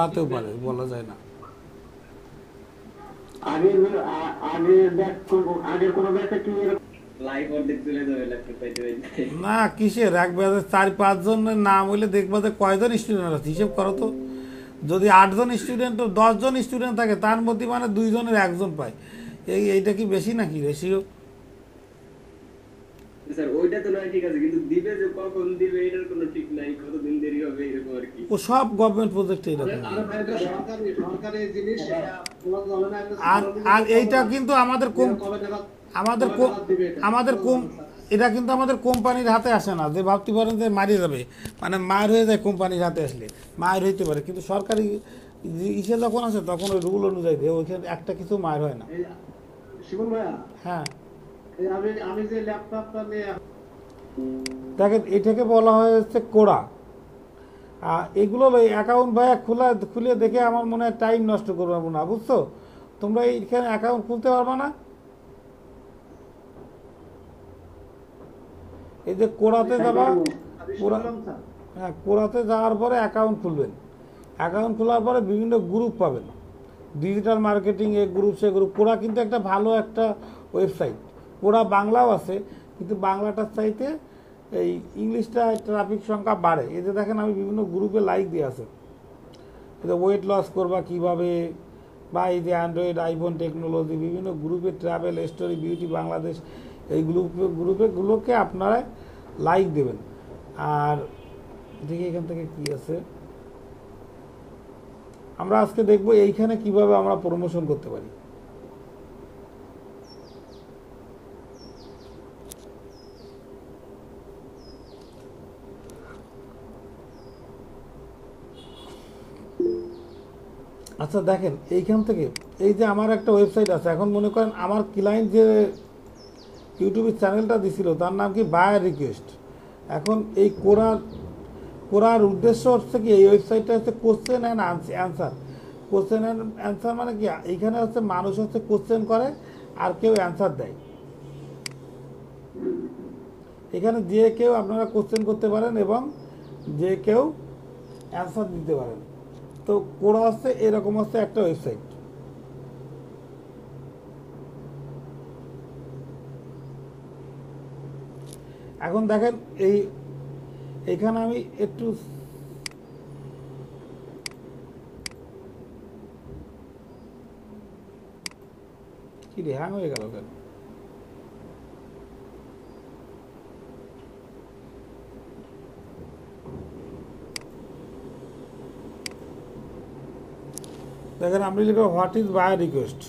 বাড়াতেও পারে, বলা যায় না। না কিসের এক ব্যাচে 4-5 জনের নাম হইলে দেখবা যে কয়জন স্টুডেন্ট আছে হিসেব করো তো। যদি 8 জন স্টুডেন্ট 10 জন স্টুডেন্ট থাকে তার মধ্যে মানে 2 জনের 1 জন পায়। এইটা কি বেশি নাকি রেশিও? স্যার ওইটা তো নয় ঠিক আছে, কিন্তু দিবে যে কখন দিবে এটার কোনো ঠিক নাই, কতদিন দেরি হবে এরকম আর কি। ও সব গভর্নমেন্ট প্রজেক্টে এরকম। আর আর এইটা কিন্তু আমাদের আমাদের আমাদের এটা কিন্তু আমাদের কোম্পানির হাতে আসে না, যে ভাবতে পারেন যে মারিয়ে যাবে, মানে মায়ের হয়ে যায় কোম্পানির হাতে আসলে মায়ের হইতে পারে, কিন্তু সরকারি ইসে যখন আসে তখন ওই রুল অনুযায়ী দেয়, ওইখানে একটা কিছু মায়ের হয় না। শিবন ভাইয়া, হ্যাঁ আমি যে ল্যাপটপটা নিয়ে দেখেন এটাকে বলা হয়েছে কোড়া। এগুলো অ্যাকাউন্ট ভাইয়া খুলে দেখে আমার মনে হয় টাইম নষ্ট করবো না, বুঝছো? তোমরা এইখানে অ্যাকাউন্ট খুলতে পারবে না। এই যে কোড়াতে যাবা, হ্যাঁ কোড়াতে যাওয়ার পরে অ্যাকাউন্ট খুলবেন। অ্যাকাউন্ট খোলার পরে বিভিন্ন গ্রুপ পাবেন, ডিজিটাল মার্কেটিং এ গ্রুপ সে গ্রুপ। কোড়া কিন্তু একটা ভালো একটা ওয়েবসাইট, কোড়া বাংলাও আছে, কিন্তু বাংলাটার চাইতে এই ইংলিশটা ট্রাফিক সংখ্যা বাড়ে। এই যে দেখেন আমি বিভিন্ন গ্রুপে লাইক দিয়ে আছে, এই যে ওয়েট লস করবা কীভাবে, বা এই যে অ্যান্ড্রয়েড আইফোন টেকনোলজি, বিভিন্ন গ্রুপে ট্রাভেল স্টোরি বিউটি বাংলাদেশ, এই গ্রুপেগুলোকে আপনারা লাইক দেবেন। আর দেখি এখান থেকে কি আছে, আমরা আজকে দেখব এইখানে কিভাবে আমরা প্রমোশন করতে পারি। আচ্ছা দেখেন এইখান থেকে, এই যে আমার একটা ওয়েবসাইট আছে, এখন মনে করেন আমার ক্লায়েন্ট যে ইউটিউবের চ্যানেলটা দিছিল তার নাম কি বায়ার রিকোয়েস্ট। এখন এই করার উদ্দেশ্য হচ্ছে কি, এই ওয়েবসাইটটা হচ্ছে question and answer. Question and answer মানে কি, এইখানে হচ্ছে মানুষ হচ্ছে কোশ্চেন করে আর কেউ অ্যান্সার দেয়। এখানে যে কেউ আপনারা কোশ্চেন করতে পারেন এবং যে কেউ অ্যান্সার দিতে পারেন। তো কোরা হচ্ছে এরকম হচ্ছে একটা ওয়েবসাইট। এখন দেখেন এইখানে আমি একটু কি রে হ্যাং হয়ে গেল কেন? দেখেন আমি লিখব হোয়াট ইজ বায়ার রিকোয়েস্ট।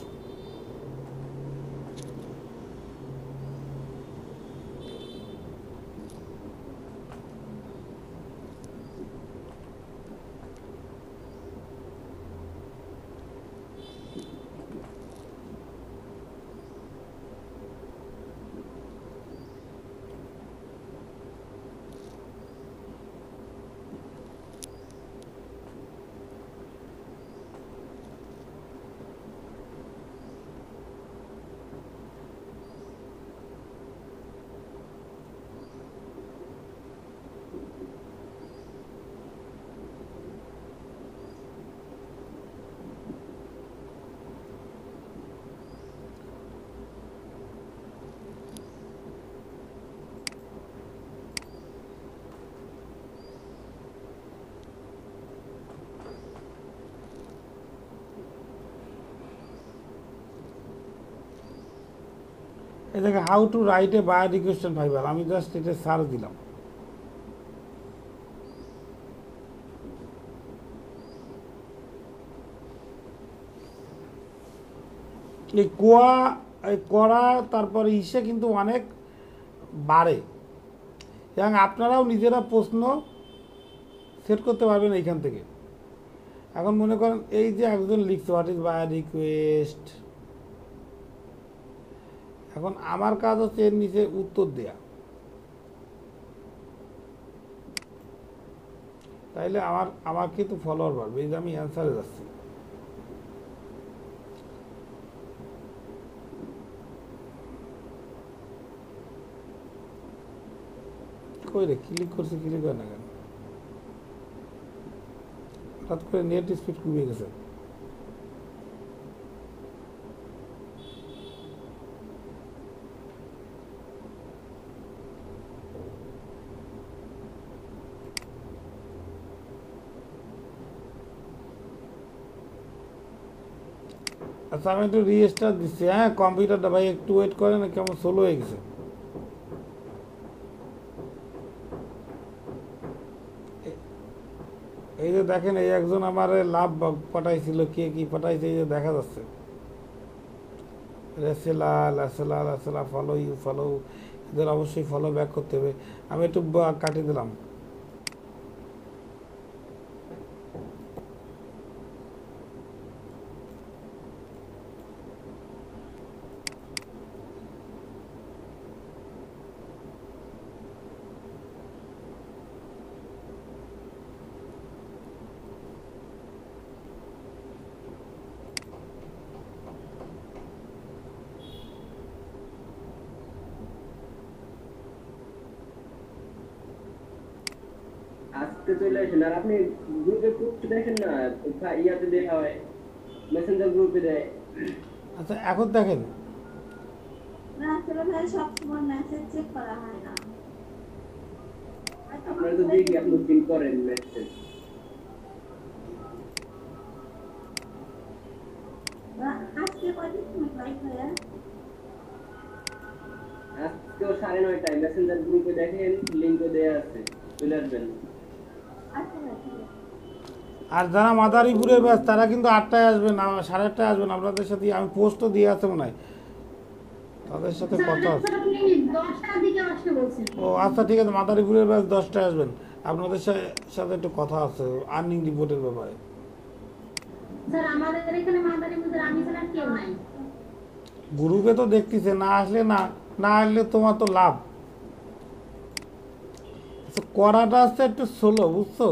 এই দেখে how to write a buyer request on Fiverr, আমি জাস্ট এটা সার্চ দিলাম। এই করা তারপরে ইসে কিন্তু অনেক বাড়ে, এবং আপনারাও নিজেরা প্রশ্ন সেট করতে পারবেন এইখান থেকে। এখন মনে করেন এই যে একজন লিখছে হোয়াট ইজ বায়ার রিকোয়েস্ট, এখন আমার কাজ হচ্ছে এর নিচে উত্তর দেয়া। তাইলে আমার কিন্তু ফলোয়ার বাড়বে। এই যে আমি অ্যান্সারে যাচ্ছি, কই রে ক্লিক করছি, ক্লিক হয় না কেন? হঠাৎ করে নেট স্পিড কমে গেছে। আচ্ছা আমি একটু রিস্টার্ট দিচ্ছি। হ্যাঁ কম্পিউটারটা ভাই একটু ওয়েট করেন, কেমন স্লো হয়ে গেছে। এই যে দেখেন এই একজন আমার লাভ পাঠাইছিল, কে কি পাঠাইছে এই যে দেখা যাচ্ছে, রেসেলা লেসেলা লেসেলা ফলো ইউ ফলো, এদের অবশ্যই ফলো ব্যাক করতে হবে। আমি একটু কাটিয়ে দিলাম। আজকে চলে আসেন। আর আপনি গ্রুপে পোস্ট দেখেন না, ইয়াতে দেওয়া হয়, মেসেঞ্জার গ্রুপে দেয়। আচ্ছা এখন দেখেন না আসলে ভাই সবসময় মেসেজ চেক করা হয় না। আপনারা তো দেখি আপনি ফিল করেন মেসেজ। আজকে কয়দিন সময় লাইভ হয়? আজকেও 9:30 মেসেঞ্জার গ্রুপে দেখেন, লিঙ্কও দেয়া আছে, চলে আসবেন। আচ্ছা ঠিক আছে। আর যারা মাদারীপুরের ব্যাস তারা কিন্তু 8টায় আসবেন, 8:30টায় আসবেন। আপনাদের সাথে আমি পোস্টও দিয়ে আছে মনে হয়, তাদের সাথে কথা আছে। আপনি 10টার দিকে আসতে বলছেন। ও আচ্ছা ঠিক আছে, মাদারীপুরের ব্যাস 10টায় আসবেন। আপনাদের সাথে একটু কথা আছে আর্নিং রিপোর্টের ব্যাপারে। স্যার আমাদের এখানে মাদারীপুরের আমি ছাড়া কেউ নাই। গ্রুপে তো দেখতেছে, না আসলে না আসলে তোমার তো লাভ। আচ্ছা, করাটা হচ্ছে একটু স্লো বুঝছো,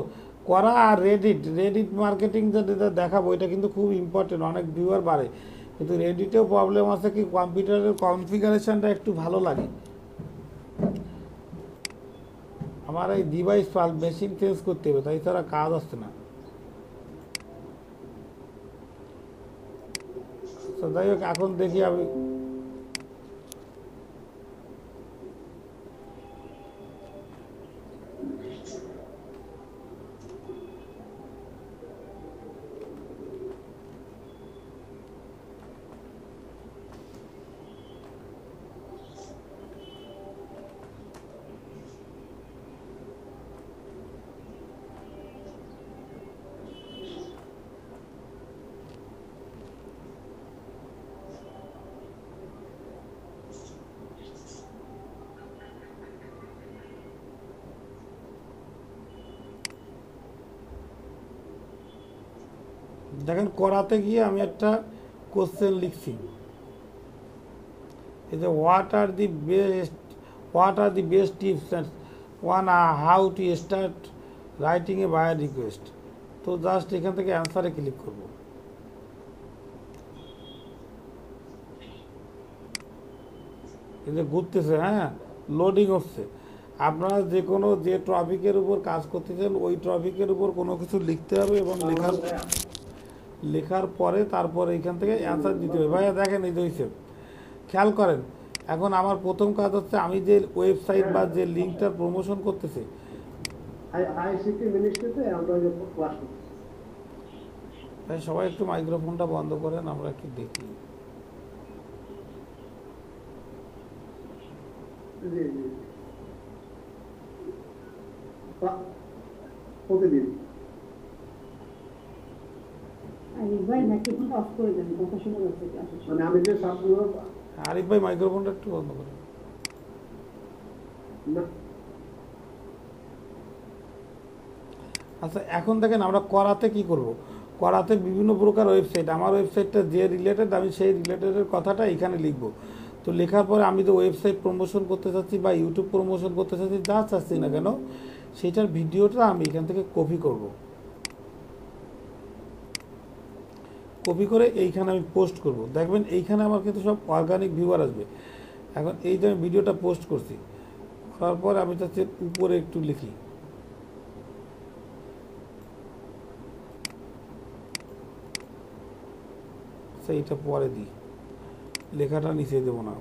করা আর রেডিট মার্কেটিং যেটা দেখাবো এটা কিন্তু খুব ইম্পর্টেন্ট, অনেক ভিউয়ার বাড়ে। কিন্তু রেডিটেও প্রবলেম আছে কি, কম্পিউটারের কনফিগারেশনটা একটু ভালো লাগে। আমার এই ডিভাইস মেশিন চেঞ্জ করতে হবে, তাই ছাড়া কাজ আসছে না। তো যাই হোক এখন দেখি আমি দেখেন করাতে গিয়ে আমি একটা কোশ্চেন লিখছি, এই যে what are the best tips and one how to start writing a buyer request. তো জাস্ট এখান থেকে অ্যান্সারে ক্লিক করব। এই যে ঘুরতেছে, হ্যাঁ লোডিং হচ্ছে। আপনারা যে টপিকের উপর কাজ করতেছেন ওই টপিকের উপর কোনো কিছু লিখতে হবে এবং লেখার পরে তারপরে এখান থেকে অ্যান্সার দিতে হবে। ভাইয়া দেখেন এই যে হয়েছে, খেয়াল করেন। এখন আমার প্রথম কাজ হচ্ছে আমি যে ওয়েবসাইট বা যে লিঙ্কটার প্রমোশন করতেছি, আইসিটি মিনিস্ট্রিতে আমরা যে ক্লাস করছি। ভাই সবাই একটু মাইক্রোফোনটা বন্ধ করেন, আমরা একটু দেখি। জি জি প্রতিদিন ভাই মাইক্রোফোনটা অফ করে দেন, কথা শোনা যাচ্ছে ক্লাসে। মানে আমি যে সবগুলো আরিফ ভাই মাইক্রোফোনটা একটু বন্ধ করেন। না আচ্ছা এখন দেখেন আমরা করাতে কি করব। করাতে বিভিন্ন প্রকার ওয়েবসাইট, আমার ওয়েবসাইটটা যে রিলেটেড আমি সেই রিলেটেডের কথাটা এখানে লিখব। তো লেখার পরে আমি তো ওয়েবসাইট প্রমোশন করতে চাচ্ছি বা ইউটিউব প্রমোশন করতে চাচ্ছি, যা চাচ্ছি না কেন সেটার ভিডিওটা আমি এখান থেকে কপি করব। কপি করে এইখানে আমি পোস্ট করব। দেখবেন এইখানে আমার কিন্তু সব অর্গানিক ভিউয়ার আসবে। এখন এই যে আমি ভিডিওটা পোস্ট করছি, করার পর আমি চাচ্ছি উপরে একটু লিখি, আচ্ছা এটা পরে দিই, লেখাটা নিচে দেবো না।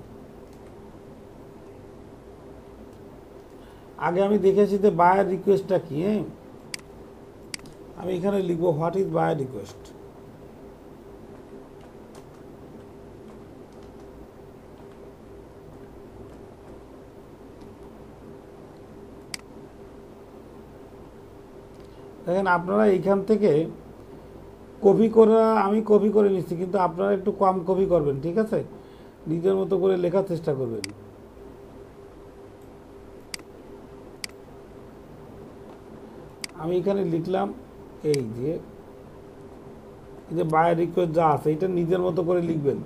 আগে আমি দেখেছি যে বায়ার রিকোয়েস্টটা কি। হ্যাঁ, আমি এখানে লিখবো হোয়াট ইজ বায়ার রিকোয়েস্ট। দেখেন আপনারা এইখান থেকে কপি করে, আমি কপি করে নিচ্ছি, কিন্তু আপনারা একটু কম কপি করবেন, ঠিক আছে? নিজের মতো করে লেখার চেষ্টা করবেন। আমি এখানে লিখলাম এই যে বায়ার রিকোয়েস্ট যা আছে এটা নিজের মতো করে লিখবেন।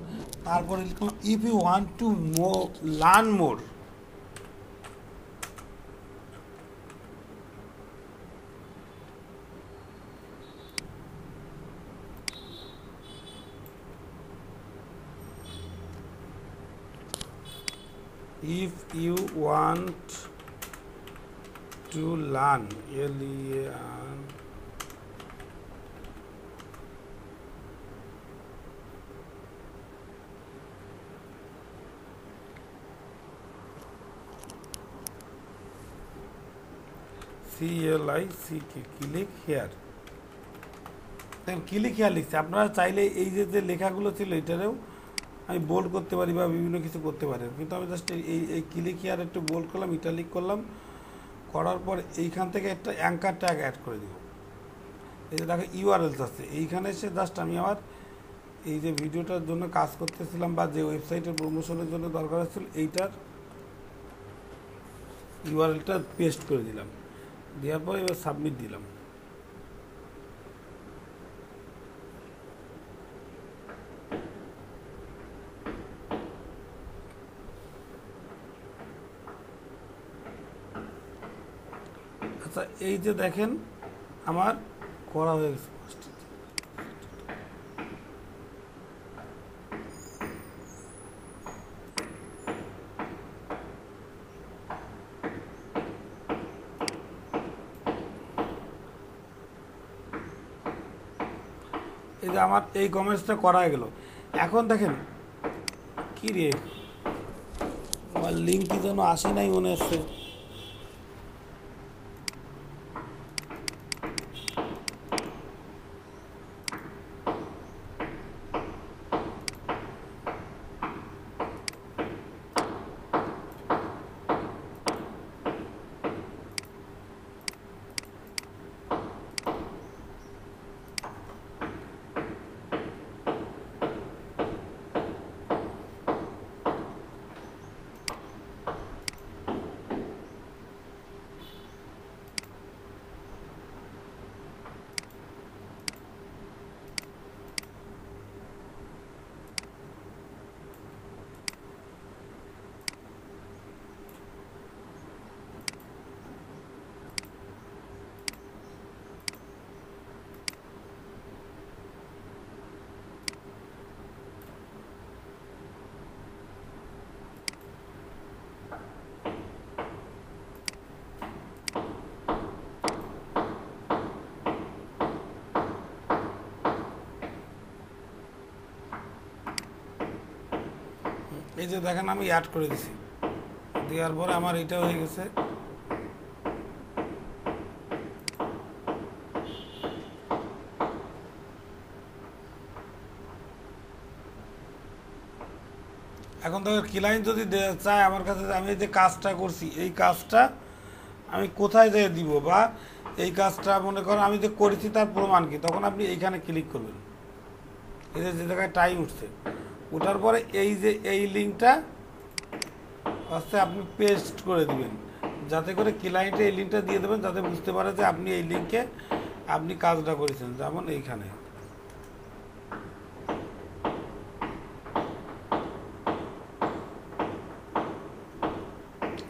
তারপরে লিখলাম if you want to learn more, if you want to learn, L-E-A-R, C-L-I-C-K, click here। দেখেন ক্লিক হেয়ার লিখছে। আপনারা চাইলে এই যে লেখাগুলো ছিল এটারেও আমি বোল্ড করতে পারি বা বিভিন্ন কিছু করতে পারি, কিন্তু আমি জাস্ট এই ক্লিক হেয়ার একটু বোল্ড করলাম, ইটালিক করলাম, করার পর এইখান থেকে একটা অ্যাঙ্কার ট্যাগ অ্যাড করে দিব। এই যে দেখো ইউআরএলস আছে, এইখানে এসে জাস্ট আমি আমার এই যে ভিডিওটার জন্য কাজ করতেছিলাম বা যে ওয়েবসাইটের প্রমোশনের জন্য দরকার ছিল এইটার ইউআরএলটা পেস্ট করে দিলাম, দেওয়ার পর এবার সাবমিট দিলাম। আচ্ছা এই যে দেখেন আমার করা হয়ে গেছে। এই যে আমার এই কমেন্টসটা করা গেল। এখন দেখেন কি রে, আমার লিঙ্ক কি যেন আসে নাই মনে হচ্ছে। এই যে দেখেন আমি অ্যাড করে দিছি, দেওয়ার পরে আমার এটা হয়ে গেছে। এখন দেখো ক্লায়েন্ট যদি চায় আমার কাছে আমি এই যে কাজটা করছি এই কাজটা আমি কোথায় যেয়ে দিব, বা এই কাজটা মনে করেন আমি যে করেছি তার প্রমাণ কি, তখন আপনি এইখানে ক্লিক করবেন। এই যে জায়গায় টাইম উঠছে, ওঠার পরে এই যে এই লিঙ্কটা আস্তে আপনি পেস্ট করে দিবেন, যাতে করে ক্লায়েন্টে এই লিঙ্কটা দিয়ে দেবেন, যাতে বুঝতে পারে যে আপনি এই লিঙ্কে আপনি কাজটা করেছেন। যেমন এইখানে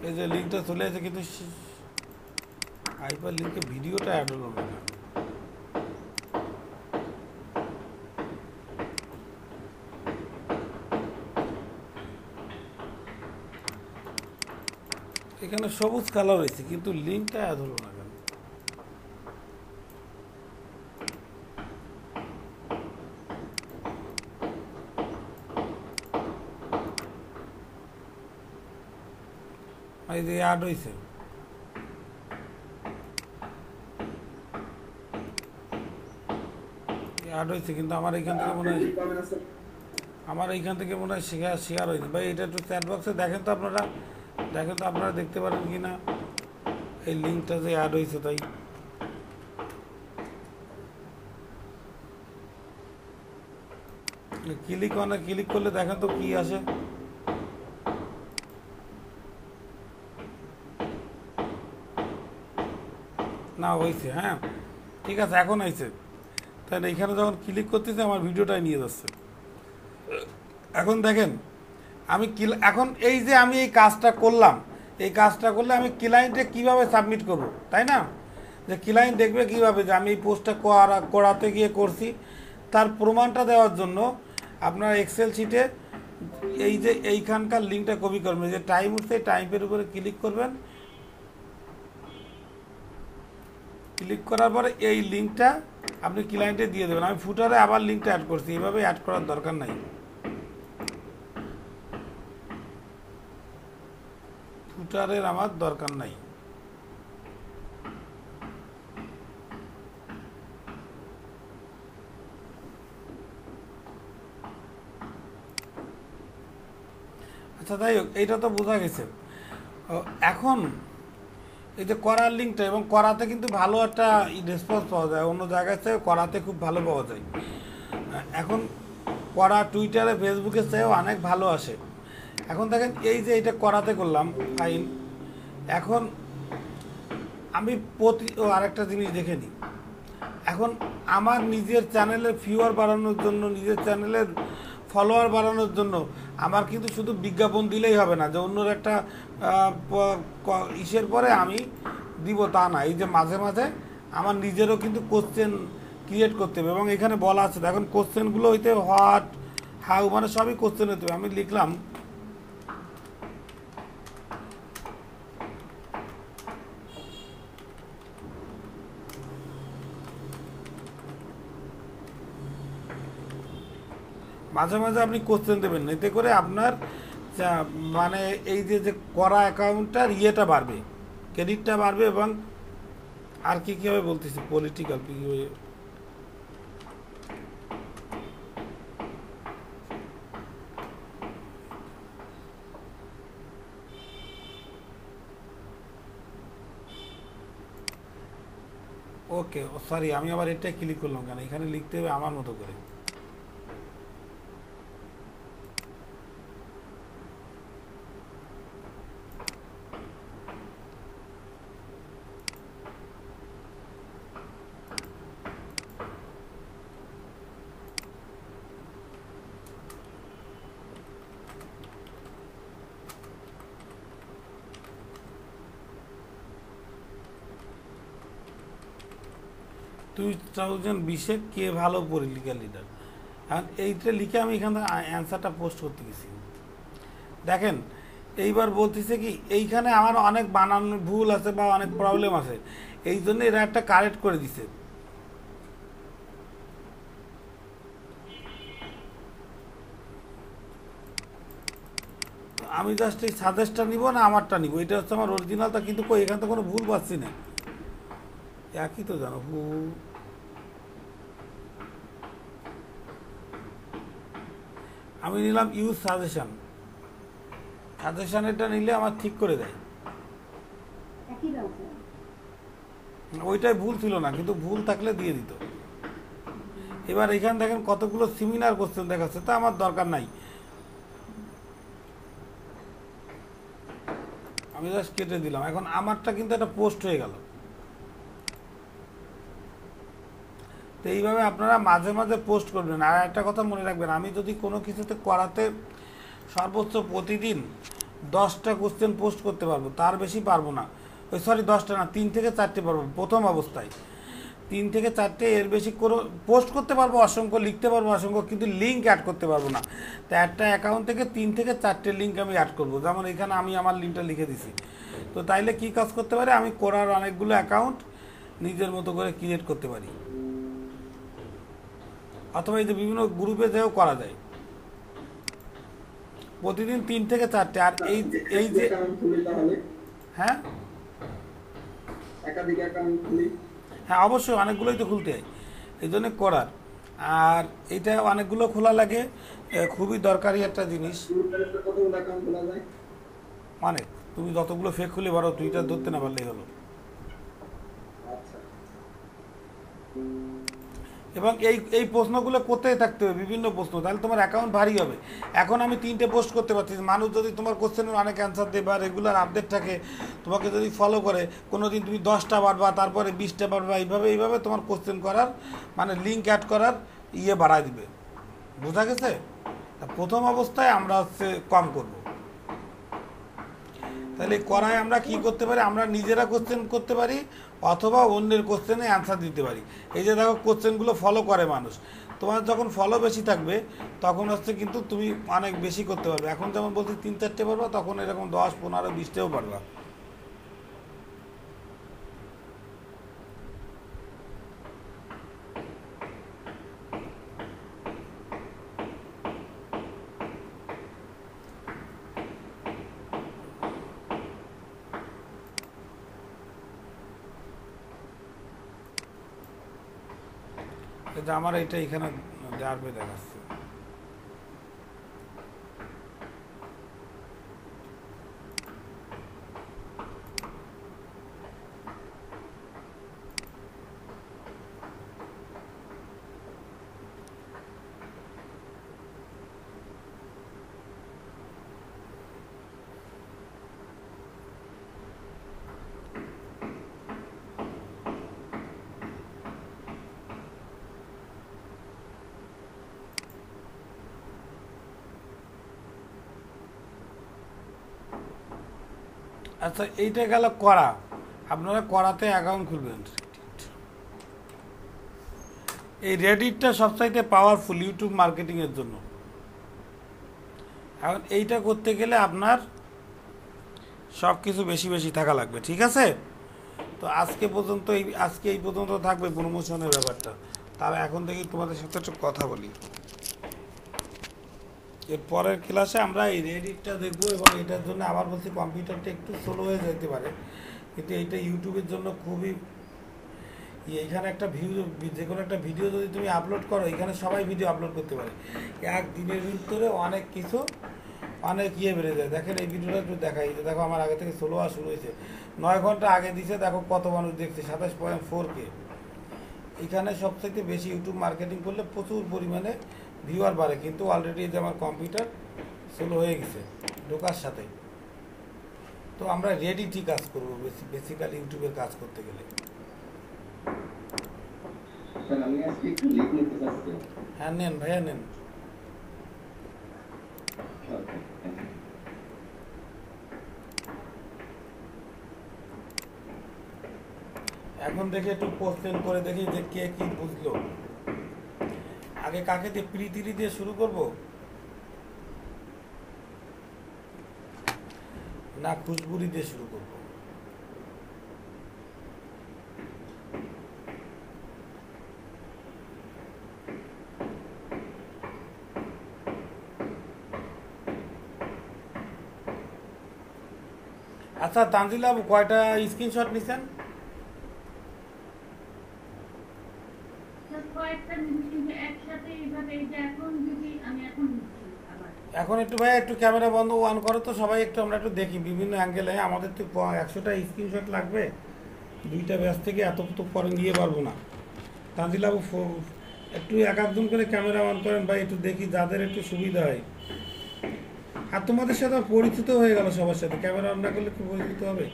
এই যে লিঙ্কটা চলে আসে, কিন্তু হাইপার লিঙ্কে ভিডিওটা অ্যাড হলো না। এখানে সবুজ কালার হয়েছে কিন্তু লিঙ্কটা অ্যাড হলো না কেন? এই যে অ্যাড হয়েছে, অ্যাড হয়েছে, কিন্তু আমার এইখান থেকে মনে হয় শেয়ার হয়নি ভাই। এটা একটু চ্যাট বক্সে দেখেন তো আপনারা, দেখেন তো আপনারা দেখতে পারেন কি না এই লিঙ্কটা যে অ্যাড হয়েছে। তাই ক্লিক করলে দেখেন তো কি আসে। না হয়েছে, হ্যাঁ ঠিক আছে, এখন হয়েছে। তাহলে এখানে যখন ক্লিক করতেছে আমার ভিডিওটাই নিয়ে যাচ্ছে। এখন দেখেন আমি এখন এই যে আমি এই কাজটা করলাম, এই কাজটা করলে আমি ক্লায়েন্টে কিভাবে সাবমিট করব, তাই না? যে ক্লায়েন্ট দেখবে কিভাবে যে আমি এই পোস্টটা করাতে গিয়ে করছি, তার প্রমাণটা দেওয়ার জন্য আপনার এক্সেল শিটে এই যে এইখানকার লিঙ্কটা কপি করবেন, যে টাইম উঠছে টাইপের উপরে ক্লিক করবেন। ক্লিক করার পরে এই লিঙ্কটা আপনি ক্লায়েন্টে দিয়ে দেবেন। আমি ফুটারে আবার লিঙ্কটা অ্যাড করছি, এভাবে অ্যাড করার দরকার নাই। ফুটারের আমার দরকার নাই। আচ্ছা যাই হোক, এইটা তো বোঝা গেছে। এখন এই যে করার লিঙ্কটা, এবং করাতে কিন্তু ভালো একটা রেসপন্স পাওয়া যায়, অন্য জায়গার চেয়ে করাতে খুব ভালো পাওয়া যায়। এখন করা টুইটারে ফেসবুকের চেয়েও অনেক ভালো আসে। এখন দেখেন এই যে এটা করাতে করলাম ফাইন। এখন আমি আরেকটা জিনিস দেখে নিই। এখন আমার নিজের চ্যানেলের ভিউয়ার বাড়ানোর জন্য, নিজের চ্যানেলের ফলোয়ার বাড়ানোর জন্য আমার কিন্তু শুধু বিজ্ঞাপন দিলেই হবে না, যে অন্যর একটা ইসের পরে আমি দিব তা না। এই যে মাঝে মাঝে আমার নিজেরও কিন্তু কোশ্চেন ক্রিয়েট করতে হবে, এবং এখানে বলা আছে দেখুন কোশ্চেনগুলো হইতে হোয়াট, হাউ, মানে সবই কোশ্চেন হতে হবে। আমি লিখলাম মাঝে মাঝে আপনি কোশ্চেন দেবেন, এতে করে আপনার মানে এই যে করা অ্যাকাউন্টটার ইয়েটা বাড়বে, ক্রেডিটটা বাড়বে। এবং আর কি কীভাবে বলতেছি, পলিটিক্যাল কীভাবে, ওকে সরি আমি আবার এটা ক্লিক করলাম কেন, এখানে লিখতে হবে আমার মতো করে। টু 2020-এ কে ভালো পলিটিক্যাল লিডার, এখন এইটা লিখে আমি এখান থেকে অ্যান্সারটা পোস্ট করতে গেছি। দেখেন এইবার বলতেছে কি এইখানে আমার অনেক বানানো ভুল আছে বা অনেক প্রবলেম আছে, এই জন্য এরা একটা কারেক্ট করে দিছে। আমি জাস্ট এই সাজেস্টটা নিব না আমারটা নিব, এটা হচ্ছে আমার অরিজিনালটা, কিন্তু কই এখান থেকে কোনো ভুল পাচ্ছি না, একই তো জানো ভুল। আমি নিলাম ইউজ সাজেশন, সাজেশনেরটা নিলে আমার ঠিক করে দেয়। একই দাও ওইটাই ভুল ছিল না, কিন্তু ভুল থাকলে দিয়ে দিত। এবার এখানে দেখেন কতগুলো সিমিলার কোশ্চেন দেখাচ্ছে, তা আমার দরকার নাই, আমি জাস্ট কেটে দিলাম। এখন আমারটা কিন্তু একটা পোস্ট হয়ে গেল। তো এইভাবে আপনারা মাঝে মাঝে পোস্ট করবেন। আর একটা কথা মনে রাখবেন, আমি যদি কোনো কিছুতে করাতে সর্বোচ্চ প্রতিদিন 10টা কোশ্চেন পোস্ট করতে পারবো, তার বেশি পারবো না। ওই সরি 10টা না, 3 থেকে 4টে পারবো প্রথম অবস্থায়, 3 থেকে 4টে, এর বেশি করে পোস্ট করতে পারবো অসংখ্য, লিখতে পারবো অসংখ্য, কিন্তু লিঙ্ক অ্যাড করতে পারবো না। তো একটা অ্যাকাউন্ট থেকে 3 থেকে 4টে লিঙ্ক আমি অ্যাড করবো, যেমন এখানে আমি আমার লিঙ্কটা লিখে দিছি। তো তাইলে কী কাজ করতে পারে, আমি করার অনেকগুলো অ্যাকাউন্ট নিজের মতো করে ক্রিয়েট করতে পারি, অথবা এই যে বিভিন্ন গ্রুপে যেও করা যায় প্রতিদিন 3 থেকে 4টে। আর এই যে হ্যাঁ একাধিক অ্যাকাউন্ট খুলি। হ্যাঁ অবশ্যই, অনেকগুলোই তো খুলতে হয়, এই জন্য করার। আর এটা অনেকগুলো খোলা লাগে, খুবই দরকারি একটা জিনিস। কতগুলো অ্যাকাউন্ট খোলা যায়? অনেক, তুমি যতগুলো ফেক খুলে পারো, টুইটার ধরতে না পারলেই হলো। আচ্ছা, এবং এই এই প্রশ্নগুলো করতেই থাকতে হবে, বিভিন্ন প্রশ্ন, তাহলে তোমার অ্যাকাউন্ট ভারী হবে। এখন আমি 3টে পোস্ট করতে পারছি, মানুষ যদি তোমার কোশ্চেনের অনেক অ্যান্সার দেয় বা রেগুলার আপডেট থাকে, তোমাকে যদি ফলো করে, কোনো দিন তুমি 10টা পারবা, তারপরে 20টা পারবা, এইভাবে তোমার কোশ্চেন করার মানে লিঙ্ক অ্যাড করার বাড়ায় দিবে। বোঝা গেছে? তা প্রথম অবস্থায় আমরা কম করব। তাহলে করায় আমরা কি করতে পারি, আমরা নিজেরা কোশ্চেন করতে পারি অথবা অন্যের কোশ্চেনে অ্যান্সার দিতে পারি। এই যে দেখো কোশ্চেনগুলো ফলো করে মানুষ, তোমার যখন ফলো বেশি থাকবে তখন কিন্তু তুমি অনেক বেশি করতে পারবে। এখন যেমন বলছি 3-4টে পারবা, তখন এরকম 10, 15, 20টেও পারবা। এটা আমার এটা এখানে যাবে দেখাচ্ছে। আচ্ছা, এইটা গেল করা। আপনারা করাতে অ্যাকাউন্ট খুলবেন। এই রেডিটটা সবচাইতে পাওয়ারফুল ইউটিউব মার্কেটিংয়ের জন্য। এখন এইটা করতে গেলে আপনার সব কিছু বেশি বেশি থাকা লাগবে, ঠিক আছে? তো আজকে এই পর্যন্ত থাকবে প্রমোশনের ব্যাপারটা। তাহলে এখন থেকে তোমাদের সাথে একটু কথা বলি। এর পরের ক্লাসে আমরা এই রেডিটটা দেখবো, এবং এটার জন্য আবার বলছি কম্পিউটারটা একটু স্লো হয়ে যেতে পারে, কিন্তু এইটা ইউটিউবের জন্য খুবই এইখানে একটা যে কোনো একটা ভিডিও যদি তুমি আপলোড করো, এখানে সবাই ভিডিও আপলোড করতে পারে। একদিনের ভিতরে অনেক কিছু অনেক বেড়ে যায়। দেখেন এই ভিডিওটা একটু দেখাই, দেখো আমার আগে থেকে স্লো হওয়া শুরু হয়েছে, 9 ঘন্টা আগে দিছে, দেখো কত মানুষ দেখছে, 27.4K। এখানে সবথেকে বেশি ইউটিউব মার্কেটিং করলে প্রচুর পরিমাণে ভিউয়ার বাড়ে, কিন্তু অলরেডি যে আমার কম্পিউটার স্লো হয়ে গেছে ঢোকার সাথে। তো আমরা রেডিটি কাজ করবো বেসিক্যালি ইউটিউবের কাজ করতে গেলে। স্যার আমি আজকে একটু লিখ নিতে চাচ্ছি। হ্যাঁ নেন ভাইয়া, নেন। এখন দেখে একটু কোশ্চেন করে দেখি যে কে কি বুঝলো। আগে কাকে দিয়ে, প্রীতি দিয়ে শুরু করব না খুশবুরি দিয়ে শুরু করব? আচ্ছা তানজিল বাবু, কয়টা স্ক্রিনশট নিছেন? কয়েকটা জিনিস কিন্তু একসাথে এইভাবে, এই যে এখন যদি আমি এখন নিচ্ছি আবার। এখন একটু ভাই একটু ক্যামেরা বন্ধ অন করো তো সবাই, একটু আমরা একটু দেখি বিভিন্ন অ্যাঙ্গেলে। আমাদের তো 100টা স্ক্রিনশট লাগবে, 2টা ব্যাচ থেকে এত তো পরে নিয়ে পারবো না। তানজিল বাবু একটু একজন করে ক্যামেরা অন করেন ভাই, একটু দেখি যাদের একটু সুবিধা হয়। আর তোমাদের সাথে পরিচিত হয়ে গেল সবার সাথে, ক্যামেরা অন না করলে কি পরিচিত হবে?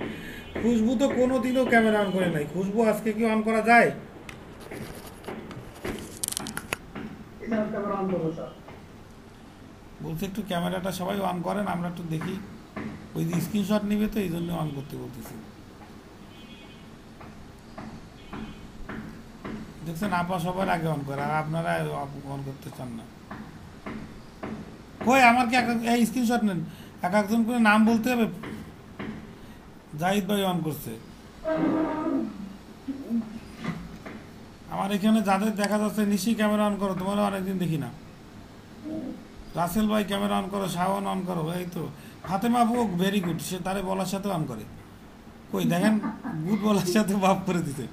খুশবু তো কোনো দিনও ক্যামেরা অন করে নাই, খুশবু আজকে কি অন করা যায়? স্যার ক্যামেরা অন করবো স্যার। বলছি একটু ক্যামেরাটা সবাই অন করেন, আমরা একটু দেখি। ওই যে স্ক্রিনশট নিবে তো এই জন্য অন করতে বলতেছি। দেখছেন আপা সবার আগে অন করে, আর আপনারা অন করতে চান না। কই আমার কি এই স্ক্রিনশট নেন, একজন করে নাম বলতে হবে। জাহিদ ভাই অন করছে। আমার এখানে যাদের দেখা যাচ্ছে, নিশি ক্যামেরা অন করো, তোমারও অনেকদিন দেখি না। রাসেল ভাই ক্যামেরা অন করো, শাওন অন করো, এই তো ফাতেমা আপু ভেরি গুড, সে তারে বলার সাথে অন করে। কই দেখেন ফুটবলের সাথে বাপ করে দিতে।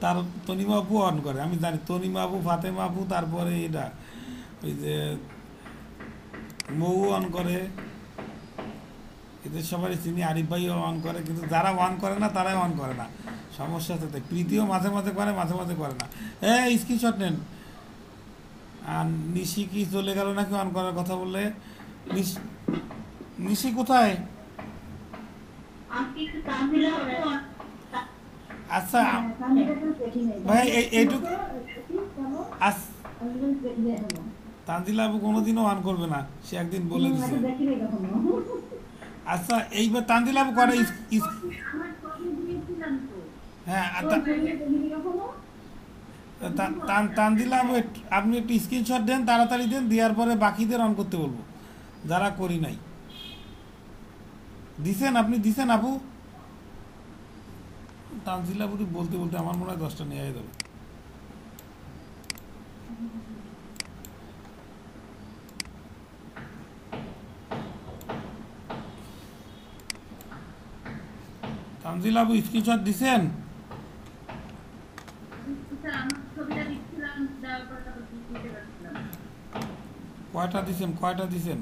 তার তনিমা আপু অন করে, আমি জানি তনিমা আপু, ফাতেমা আপু, তারপরে এটা ওই যে মৌ অন করে, এদের সবারই চিনি, আরিফ ভাইও অন করে, কিন্তু যারা অন করে না তারাই অন করে না, সমস্যা সাথে। প্রীতিও মাঝে মাঝে করে, মাঝে মাঝে করে না। স্ক্রিনশট নেন। আর নিশি কি চলে গেল নাকি অন করার কথা বললে? নিশি কোথায়? আচ্ছা ভাই এইটুকু তানজিলা আপু কোনোদিনও অন করবে না, সে একদিন বলে দিচ্ছে। আচ্ছা এইবার তানজিলা আপু করে হ্যাঁ, তানজিলা আপু আপনি একটু স্ক্রিনশট দেন, তাড়াতাড়ি দেন, দেওয়ার পরে বাকিদের অন করতে বলবো যারা করি নাই। দিছেন আপনি, দিছেন আপু? তানজিলা আপু বলতে বলতে আমার মনে হয় 10টা নিয়ে যাবে। তানজিলা আপু স্ক্রিনশট দিছেন? কয়টা দিছেন, কয়টা দিছেন?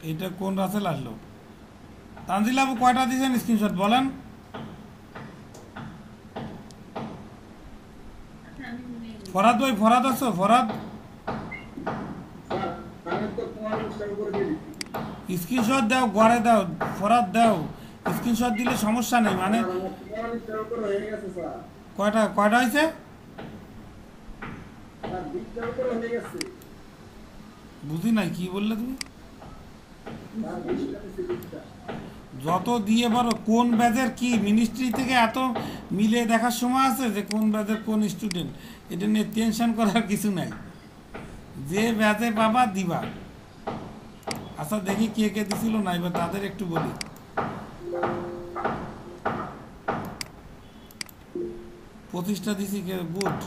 এটা কোন রাসেল আসলো? তানজিলা আপু কয়টা দিয়েছেন স্ক্রিনশট বলেন? ফরাদ ভাই, ফরাদ আছো? ফরাদ স্ক্রিনশট দাও, ঘরে দাও, ফরাদ দাও স্ক্রিনশট, দিলে সমস্যা নেই। মানে কয়টা কয়টা হয়েছে? বুঝি নাই কি বললে তুমি? যত দিয়ে পারো। কোন ব্যাচের কি মিনিস্ট্রি থেকে এত মিলে দেখার সময় আছে যে কোন ব্যাচের কোন স্টুডেন্ট? এটা নিয়ে টেনশন করার কিছু নাই, যে ব্যাচে পাবা দিবা। আচ্ছা দেখি কে কে দিছিল না, এবার তাদের একটু বলি। প্রতিষ্ঠা দিছি কে? গুড।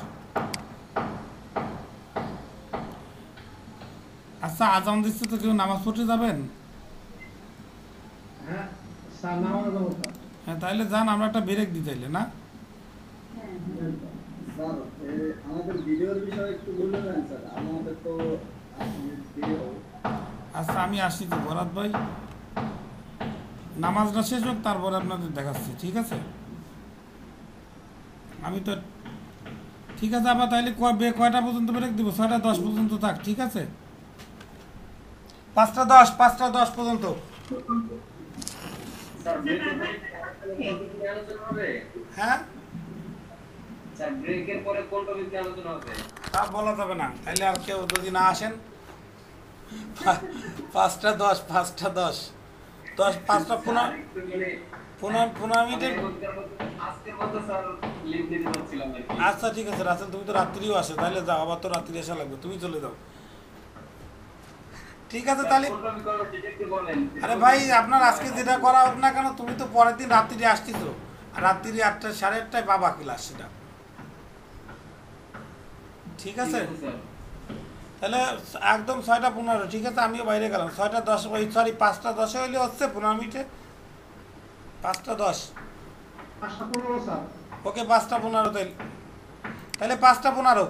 আচ্ছা আজান দিচ্ছে তো, কেউ নামাজ পড়তে যাবেন? হ্যাঁ তাইলে যান, আমরা একটা ব্রেক দিই তাইলে না? আচ্ছা আমি আসছি তো ভরাত ভাই, নামাজটা শেষ হোক তারপরে আপনাদের দেখাচ্ছি, ঠিক আছে? আমি তো ঠিক আছে। আবার তাইলে কয়টা পর্যন্ত ব্রেক দিব? 6টা 10 পর্যন্ত থাক, ঠিক আছে? 5টা 10, 5টা 10 পর্যন্ত। হ্যাঁ তা বলা যাবে না, তাইলে আর কেউ যদি না আসেন। 5টা 10, 5টা 10, 5টা 15 মিনিটের। আচ্ছা ঠিক আছে রাসেল, তুমি তো রাত্রিও আসে, তাহলে যাও, আবার তো রাত্রি আসা লাগবে, তুমি চলে যাও। ঠিক আছে তাহলে। আরে ভাই আপনার আজকে যেটা করা হোক না কেন, তুমি তো পরের দিন রাত্রি আসতেছো, আর রাত্রি 8টা 8:30টায় পাবা ক্লাস, সেটা ঠিক আছে? তাহলে একদম 6টা 15, ঠিক আছে? আমিও বাইরে গেলাম। 6টা 10, সরি 5টা 10 হইলে হচ্ছে 15 মিনিটে। 5টা 10, ওকে 5টা 15 তাহলে 5টা 15।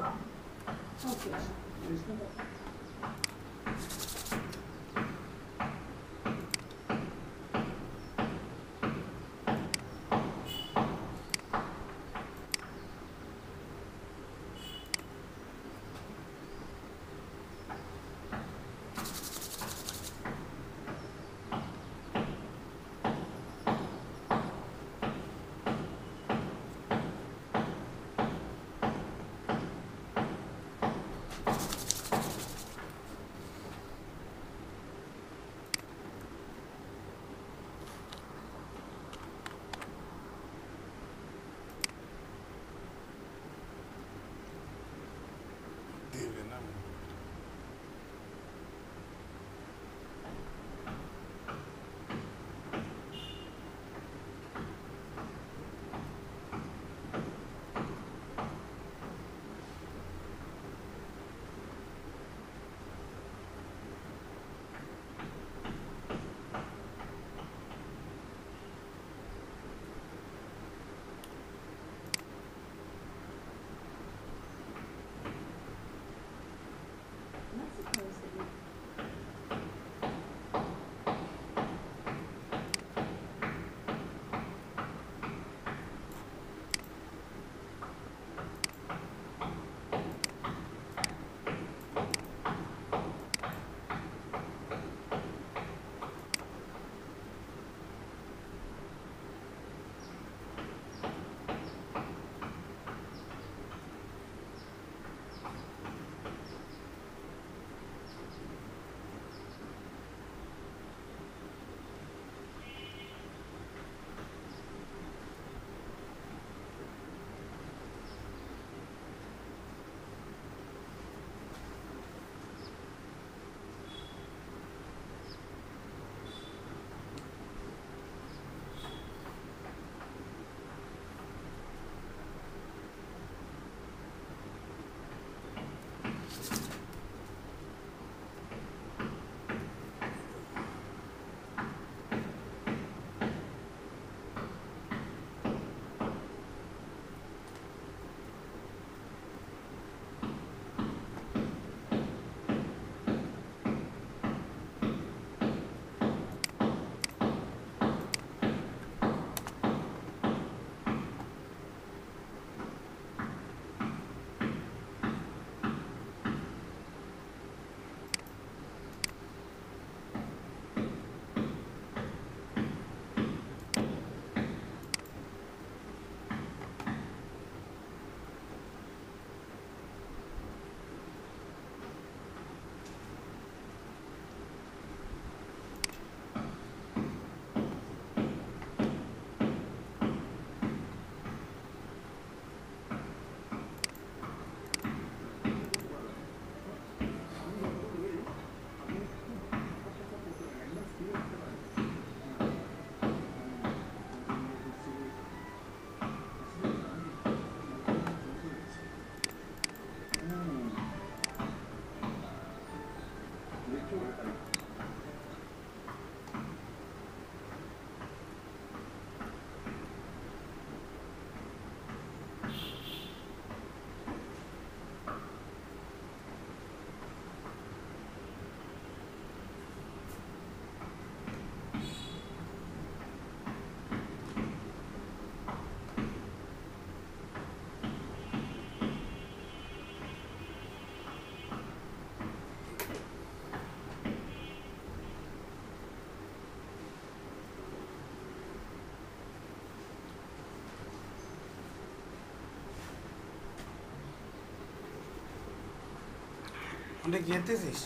অনেক খেতেছিস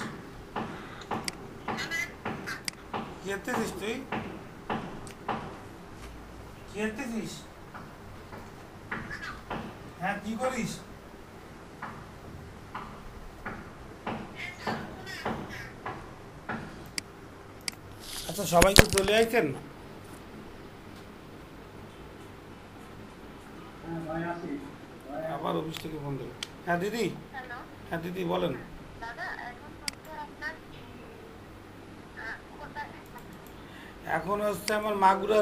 খেতেছিস তুই খেতেছিস হ্যাঁ কি করিস আচ্ছা সবাই তো চলে আইছেন হ্যাঁ ভাই আসি আবার অফিস থেকে ফোন দেবে হ্যাঁ দিদি হ্যাঁ দিদি বলেন এখন হচ্ছে আমার মাগুরা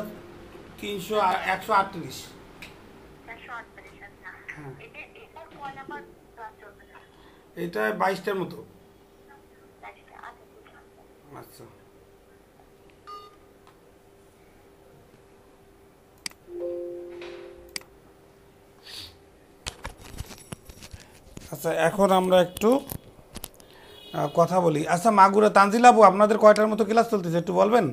138 হ্যাঁ এটা 22টার মতো আচ্ছা আচ্ছা এখন আমরা একটু কথা বলি আচ্ছা মাগুরা তানজিলাবু আপনাদের কয়টার মতো ক্লাস চলতেছে একটু বলবেন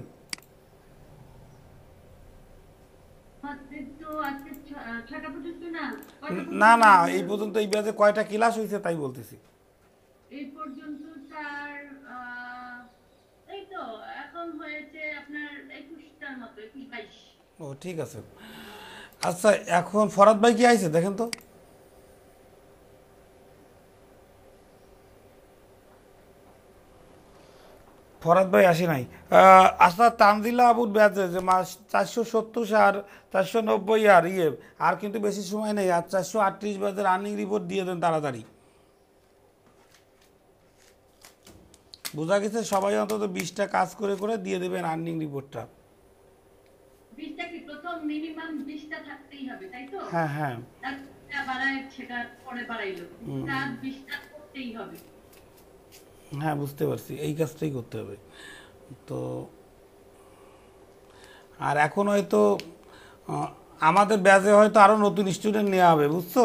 না না এই পর্যন্ত এই ব্যাচে কয়টা ক্লাস হয়েছে তাই বলতেছি এই পর্যন্ত স্যার এই তো এখন হয়েছে আপনার 21টার মতো 21-22 ও ঠিক আছে আচ্ছা এখন ফরাদ ভাই কি আইছে দেখেন তো ফরাদ ভাই আসি নাই আচ্ছা তানজিলা আবুর ব্যাচে যে 470 আর 490 আর আর কিন্তু বেশি সময় নেই আর 438 ব্যাচের আর্নিং রিপোর্ট দিয়ে দেন তাড়াতাড়ি বোঝা গেছে সবাই অন্তত 20টা কাজ করে করে দিয়ে দেবেন আর্নিং রিপোর্টটা 20টা কি প্রথম মিনিমাম 20টা থাকতেই হবে তাই তো হ্যাঁ হ্যাঁ একটা বাড়ায় সেটা পরে বাড়াইলো তার 20টা করতেই হবে হ্যাঁ বুঝতে পারছি এই কাজটাই করতে হবে তো আর এখন হয়তো আমাদের ব্যাচে হয়তো আরও নতুন স্টুডেন্ট নেওয়া হবে বুঝছো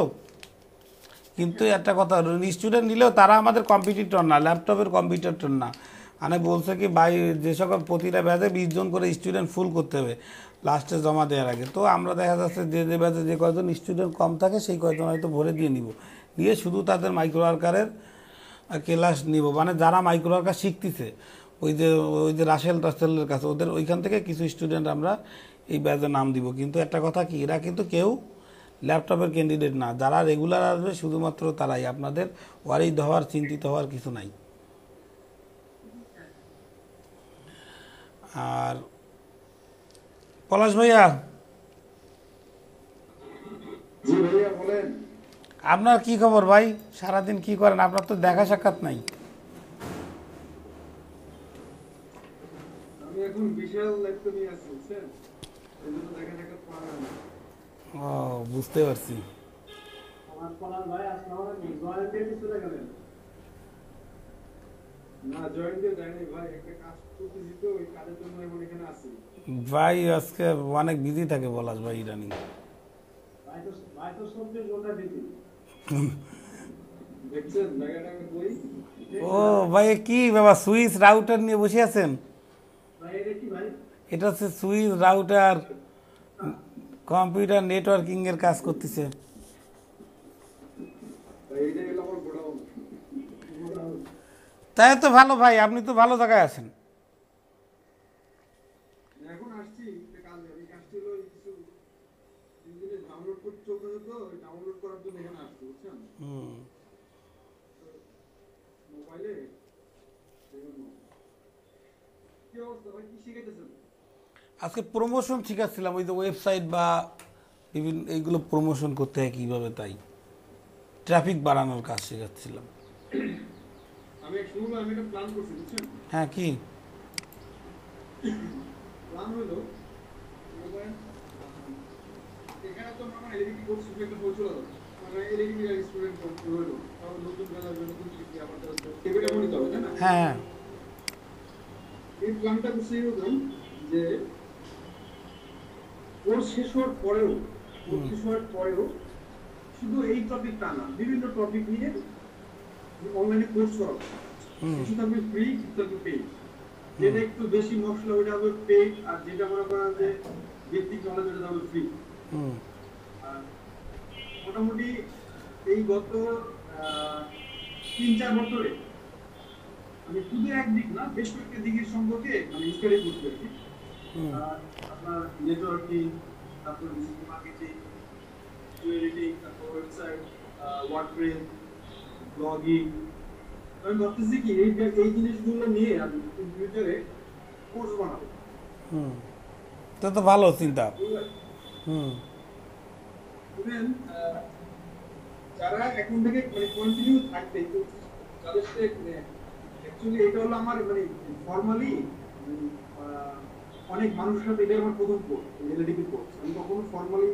কিন্তু একটা কথা স্টুডেন্ট নিলেও তারা আমাদের কম্পিটিটর না ল্যাপটপের কম্পিটিটর না মানে বলছে কি ভাই যে সকল প্রতিটা ব্যাচে 20 জন করে স্টুডেন্ট ফুল করতে হবে লাস্টে জমা দেওয়ার আগে তো আমরা দেখা যাচ্ছে যে ব্যাচে যে কয়জন স্টুডেন্ট কম থাকে সেই কয়জন হয়তো ভরে দিয়ে নিব নিয়ে শুধু তাদের মাইক্রো ওয়ার্কারের ক্লাস নিব মানে যারা মাইক্রো ওয়ার্কার শিখতেছে ওই যে রাসেলের কাছে ওদের ওইখান থেকে কিছু স্টুডেন্ট আমরা এই ব্যাচে নাম দিব কিন্তু একটা কথা কি এরা কিন্তু কেউ ল্যাপটপের ক্যান্ডিডেট না যারা রেগুলার আসবে শুধুমাত্র তারাই আপনাদের ওয়ারিড হওয়ার চিন্তিত হওয়ার কিছু নাই আর পলাশ ভাইয়া জি ভাইয়া বলেন আপনার কি খবর ভাই সারাদিন কি করেন আপনার তো দেখা সাক্ষাৎ নাই আমি এখন বিশাল ল্যাপটপ নিয়ে আছি বুঝছেন এজন্য দেখা সাক্ষাৎ পাওয়া যায় না ও বুঝতে পারছি আমার পলাশ ভাই আসসালামু আলাইকুম জয়েন্ট দিয়ে চলে গেলেন না জয়েন দিয়ে যায়নি ভাই একটা কাজ করতেছি তো ওই কাজের জন্য এখন এখানে আছি ভাই আজকে অনেক বিজি থাকে পলাশ ভাই ইদানিং ভাই তো 24 ঘন্টা বিজি দেখছেন জায়গাটা আমি কই ও ভাই কি বাবা সুইচ রাউটার নিয়ে বসে আছেন ভাই এটা কি ভাই এটা হচ্ছে সুইচ রাউটার কম্পিউটার নেটওয়ার্কিং এর কাজ করতেছে ভাই এইটা হলো আমার গোডাউন তাই তো ভালো ভাই আপনি তো ভালো জায়গায় আছেন এখন আসছি একটা কাজ এই কাজটি হলো কিছু জিনিস ডাউনলোড করতে চলতেছে তো ডাউনলোড করার জন্য এখানে আসছি বুঝছেন মোবাইলে কি অবস্থা ভাই কি শিখাইতেছেন আজকে প্রমোশন শিখাচ্ছিলাম ওই যে ওয়েবসাইট বা বিভিন্ন এইগুলো প্রমোশন করতে হয় কীভাবে তাই ট্রাফিক বাড়ানোর কাজ শেখাচ্ছিলাম আমি শুরু আমি একটা প্ল্যান করছি বুঝছেন হ্যাঁ কি প্ল্যান হলো এখানে তো আমার এলইডি কোর্স শুরু একটা হয়েছিল মানে এলইডি স্টুডেন্ট হলো তারপর নতুন বেলা নতুন শিখি আমাদের টেবিলটা মনে হবে তাই না হ্যাঁ এই প্ল্যানটা করছি এরকম যে কোর্স শেষ হওয়ার পরেও শুধু এই টপিকটা না বিভিন্ন টপিক নিয়ে অনলাইনে কোর্স করা কিছু থাকবে ফ্রি কিছু থাকবে পেইড যেটা একটু বেশি মশলা ওইটা হবে পেইড আর যেটা মনে করেন যে বেসিক নলেজ ওটা হবে ফ্রি মোটামুটি এই গত 3-4 বছরে মানে শুধু একদিক না, বেশ কয়েকটা দিকের সম্পর্কে মানে স্টাডি করতে আর কি। আপনার নেটওয়ার্কিং, তারপর ডিজিটাল মার্কেটিং, এডিটিং, তারপর ওয়েবসাইট, ওয়ার্ডপ্রেস, ব্লগিং। আমি ভাবতেছি কি এই জিনিসগুলো নিয়ে আমি ফিউচারে কোর্স বানাবো। তো তো ভালো চিন্তা। ইভেন যারা এখন থেকে মানে কন্টিনিউ থাকবে, তো তাদের সাথে অ্যাকচুয়ালি এটা হলো আমার মানে ফর্মালি অনেক মানুষের সাথে এটা আমার প্রথম কোর্স, এলএডিপি কোর্স। আমি কখনো ফর্মালি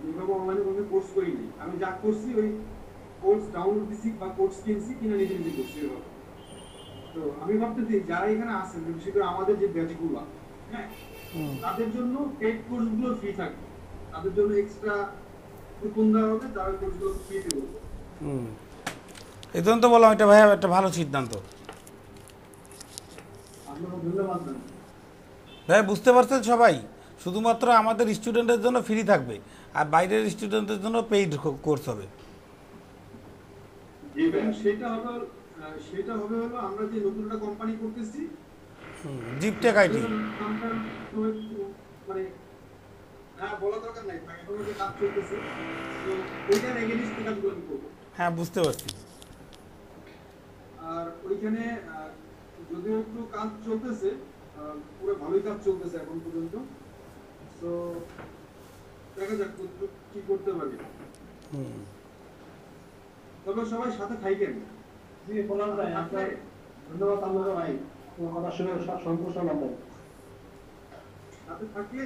যেভাবে অনলাইনে কোনো কোর্স করিনি। আমি যা করছি ওই কোর্স ডাউনলোড দিছি বা কোর্স কিনছি, কিনে নিজে নিজে করছি এভাবে। তো আমি ভাবতেছি যারা এখানে আছেন, বিশেষ করে আমাদের যে ব্যাচগুলো, হ্যাঁ, তাদের জন্য পেড কোর্সগুলো ফ্রি থাকবে, তাদের জন্য এক্সট্রা কুপন দেওয়া হবে, তারা কোর্সগুলো ফ্রিতে করবে। এই জন্য তো বললাম এটা ভাইয়া একটা ভালো সিদ্ধান্ত। আপনাকে ধন্যবাদ জানাই। ভাই বুঝতে পারছেন সবাই, শুধুমাত্র আমাদের স্টুডেন্টের জন্য ফ্রি থাকবে, আর বাইরের স্টুডেন্টের জন্য পেইড কোর্স হবে। এবং সেটা হবে হলো আমরা যে নতুন একটা কোম্পানি করতেছি, জিপটেক আইটি। নামটা তো একটু মানে বলা দরকার নাই, এখন যে কাজ চলতেছে, তো ওইটার এগেইনস্টে কাজগুলো আমি করবো। হ্যাঁ বুঝতে পারছি। আর ওইখানে যদিও একটু কাজ চলতেছে, পুরো ভালোই কাজ চলতেছে এখন পর্যন্ত। তো দেখা যাক কি করতে পারি। তবে সবাই সাথে থাকেন। জি বললাম ভাই, আপনার ধন্যবাদ আপনাকে ভাই, তোমার কথা শুনে সন্তোষ হলাম ভাই। সাথে থাকলে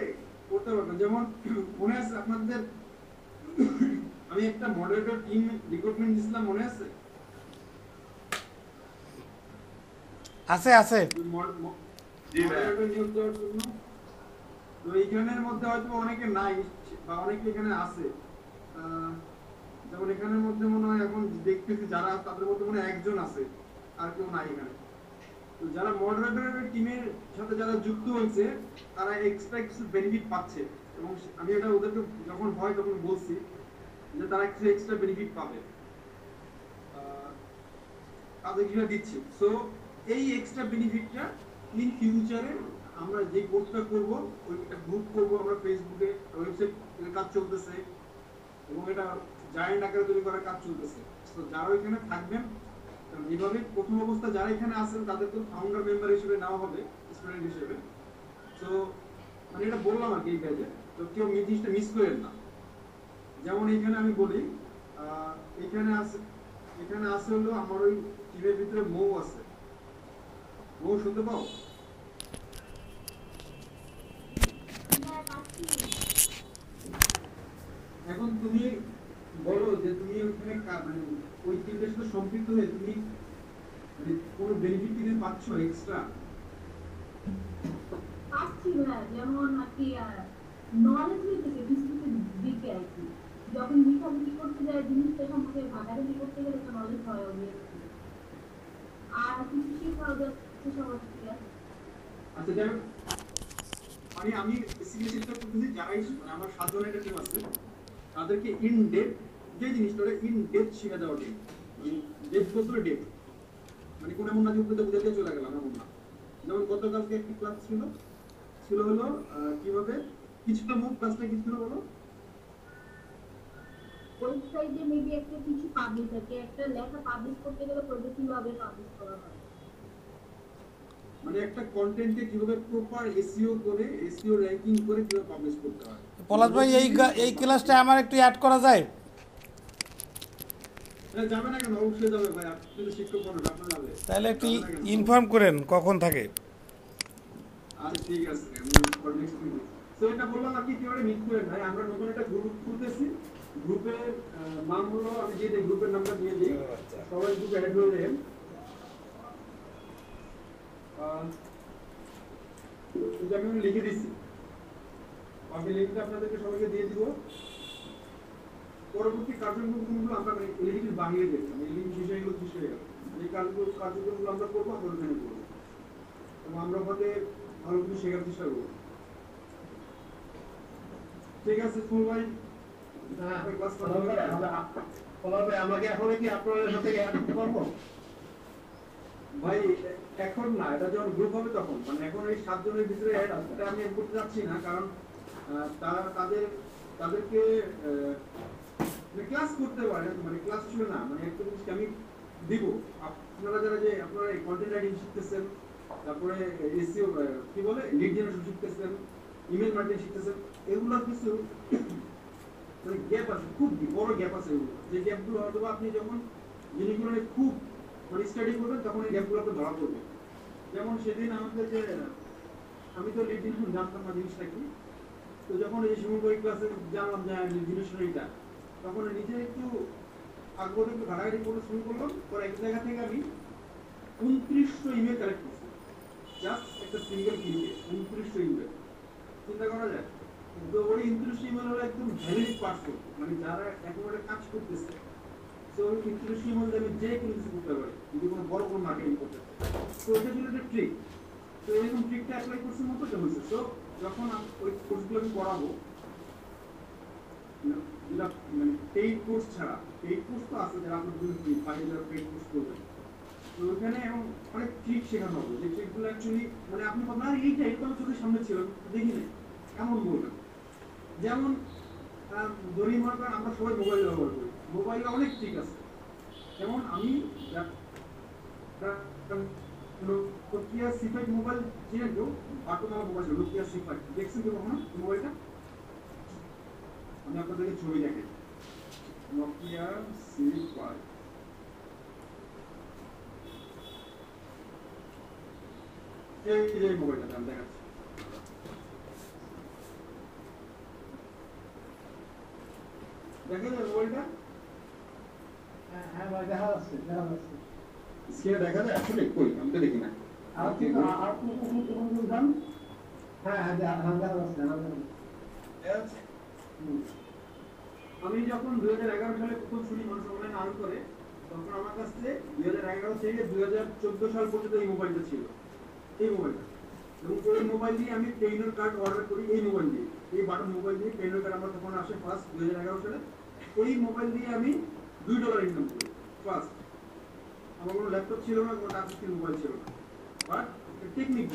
করতে পারবেন। যেমন মনে আছে আপনাদের আমি একটা মডারেটর টিম রিক্রুটমেন্ট দিছিলাম, মনে আছে? আছে আছে। মডারেটর নিয়োগ দেওয়ার জন্য। তো এইখানের মধ্যে হয়তো অনেকে নাই বা অনেকে এখানে আছে। যেমন এখানের মধ্যে মনে হয় এখন দেখতেছি যারা, তাদের মধ্যে মনে হয় একজন আছে, আর কেউ নাই এখানে। তো যারা মডারেটরের টিমের সাথে যারা যুক্ত হয়েছে, তারা এক্সট্রা কিছু বেনিফিট পাচ্ছে, এবং আমি এটা ওদেরকে যখন হয় তখন বলছি যে তারা কিছু এক্সট্রা বেনিফিট পাবে, তাদেরকে দিচ্ছি। সো এই এক্সট্রা বেনিফিটটা ইন ফিউচারে আমরা যে কোর্সটা করবো, ওই একটা গ্রুপ করবো আমরা ফেসবুকে, ওয়েবসাইট কাজ চলতেছে, এবং এটা জায়ান্ট আকারে তৈরি করার কাজ চলতেছে। তো যারা এখানে থাকবেন, এইভাবে প্রথম অবস্থা যারা এখানে আছেন তাদেরকে ফাউন্ডার মেম্বার হিসেবে নেওয়া হবে, স্টুডেন্ট হিসেবে। তো মানে এটা বললাম আর কি এই ব্যাচে, তো কেউ জিনিসটা মিস করেন না। যেমন এখানে আমি বলি, এখানে আছে হলো আমার ওই টিমের ভিতরে মৌ আছে। মৌ শুনতে পাও? এখন তুমি বলো যে তুমি ওখানে মানে ওই টিমের সাথে সম্পৃক্ত হয়ে তুমি মানে কোনো বেনিফিট কি পাচ্ছ এক্সট্রা? পাচ্ছি না, যেমন আর কি নলেজ হইতেছে বিস্কুটের দিকে আর কি। যখন লিখালিখি করতে যায় জিনিসটা সম্পর্কে ভাগাভাগি করতে গেলে তো নলেজ হয় অবভিয়াসলি, আর কিছু শেখাও যাচ্ছে সবার থেকে। আচ্ছা যাই হোক, মানে আমি বেসিক্যালি চেষ্টা করতেছি যারাই মানে আমার 7 জনের একটা টিম আছে, তাদেরকে ইন ডেপথ যে জিনিসটা ইন ডেপথ শিখা দেওয়া টিম। মানে ডেপথ বলতে ডেপথ, মানে কোনো এমন না যে উপরে বুঝাতে চলে গেলাম, এমন না। যেমন গতকালকে একটি ক্লাস ছিল হলো কিভাবে কিছুটা মুভ ক্লাসটা কি ছিল বলো? ওয়েবসাইটে মেবি একটা কিছু পাবলিশ থাকে, একটা লেখা পাবলিশ করতে গেলে প্রজেক্ট কিভাবে পাবলিশ করা হয়, মানে একটা কন্টেন্টকে কিভাবে প্রপার এসইও করে, এসইও র‍্যাঙ্কিং করে কিভাবে পাবলিশ করতে হয়। পলাশ ভাই এই ক্লাসটা আমার একটু অ্যাড করা যায়? এটা যাবে না কেন? অবশ্যই যাবে ভাই, আপনি তো শিক্ষক মানুষ, আপনার যাবে। তাহলে একটু ইনফর্ম করেন কখন থাকে। আচ্ছা ঠিক আছে, আমি ফর নেক্সট উইক। সো এটা বললাম আপনি কিভাবে মিট করেন ভাই। আমরা নতুন একটা গ্রুপ খুলতেছি, গ্রুপের নাম হলো, আমি যে গ্রুপের নামটা দিয়ে দিই, সবাই গ্রুপে অ্যাড হয়ে যাবেন। এটা আমি লিখে দিচ্ছি, আমি লিঙ্কটা আপনাদেরকে সবাইকে দিয়ে দিব। পরবর্তী কার্যক্রমগুলো আমরা এলইডির বাহিরে দেখলাম, এলইডি বিষয়গুলো শেষ হয়ে গেল। এই কার্যক্রমগুলো আমরা করবো, আমরা ওখানে করবো, এবং আমরা ওখানে ভালো কিছু শেখার চেষ্টা করবো। ঠিক আছে ফুল ভাই, ক্লাস আমাকে এখন কি আপনাদের সাথে অ্যাড করতে পারবো? ভাই এখন না, এটা যখন গ্রুপ হবে তখন, মানে এখন এই 7 জনের ভিতরে অ্যাড আছে, এটা আমি করতে যাচ্ছি না, কারণ তারা তাদেরকে ক্লাস করতে পারে, মানে ক্লাস ছিল না, মানে একটা জিনিস আমি দিব, আপনারা যারা যে আপনারা কন্টেন্ট রাইটিং শিখতেছেন, তারপরে এসইও কি বলে লিড জেনারেশন শিখতেছেন, ইমেল মার্কেটিং শিখতেছেন, এগুলো কিছু মানে গ্যাপ আছে, খুব বড় গ্যাপ আছে এগুলো, যে গ্যাপগুলো হয়তো আপনি যখন জিনিসগুলো নিয়ে খুব মানে স্টাডি করবেন তখন এই গ্যাপগুলো আপনার ধরা পড়বে। যেমন সেদিন আমাদের যে আমি তো লিড জেনারেশন জানতাম না জিনিসটা কি, তো যখন এই শিমুল ভাই ক্লাসে জানলাম যে লিড জেনারেশন এটা, তখন নিজে একটু আগ্রহ একটু ঘাটাঘাটি করে শুরু করলাম, পরে এক জায়গা থেকে আমি 2900 ইমেল কালেক্ট করছি, জাস্ট একটা সিঙ্গেল ক্লিকে 2900 ইমেল, চিন্তা করা যায়। তো ওই 2900 ইমেল হলো একদম ভ্যালিড পাসপোর্ট, মানে যারা একেবারে কাজ করতেছে, তো ওই 2900 ইমেল আমি যে কোনো কিছু করতে পারি যদি কোনো বড় কোনো মার্কেটিং করতে চাই। তো এটা ছিল একটা ট্রিক, তো এরকম ট্রিকটা অ্যাপ্লাই করছি মতো হয়েছে। তো যখন ওই কোর্সগুলো আমি করাবো, যেটা মানে পেইড কোর্স ছাড়া, পেইড কোর্স তো আছে যারা আপনার বাইরে যারা পেইড কোর্স করবেন, তো ওইখানে এবং অনেক ট্রিক শেখানো হবে, যে ট্রিকগুলো অ্যাকচুয়ালি মানে আপনি ভাবলেন এইটা এটা আমার চোখের সামনে ছিল দেখি না, এমন বলবেন। যেমন ধরি মনে করেন আমরা সবাই মোবাইল ব্যবহার করি, মোবাইলে অনেক ট্রিক আছে, যেমন আমি নোকিয়া C5 মোবাইল চিনেন কেউ? বাটনওয়ালা মোবাইল ছিল নোকিয়া C5, দেখছেন কেউ কখনো মোবাইলটা? আমি আপনাদেরকে ছবি দেখেন, নোকিয়া C5, এই যে মোবাইলটা আমি দেখাচ্ছি, দেখেন মোবাইলটা হ্যাঁ ভাই দেখা যাচ্ছে স্ক্রিনে দেখা যায় আসলে? কই আমি তো দেখি না। আর কি আর কোন গান? হ্যাঁ দেখা যাচ্ছে। আমি যখন 2011 সালে প্রথম শুনি মানুষ অনলাইন আর্ন করে, তখন আমার কাছে 2011 থেকে 2014 সাল পর্যন্ত এই মোবাইলটা ছিল, এই মোবাইলটা, এবং এই মোবাইল দিয়ে আমি ট্রেইনার কার্ড অর্ডার করি, এই মোবাইল দিয়ে, এই বাটন মোবাইল দিয়ে ট্রেইনার কার্ড আমার তখন আসে ফার্স্ট 2011 সালে। ওই মোবাইল দিয়ে আমি $2 ইনকাম করি ফার্স্ট। আমার কোনো ল্যাপটপ ছিল না, কোনো টাচ স্ক্রিন মোবাইল ছিল না, বাট টেকনিক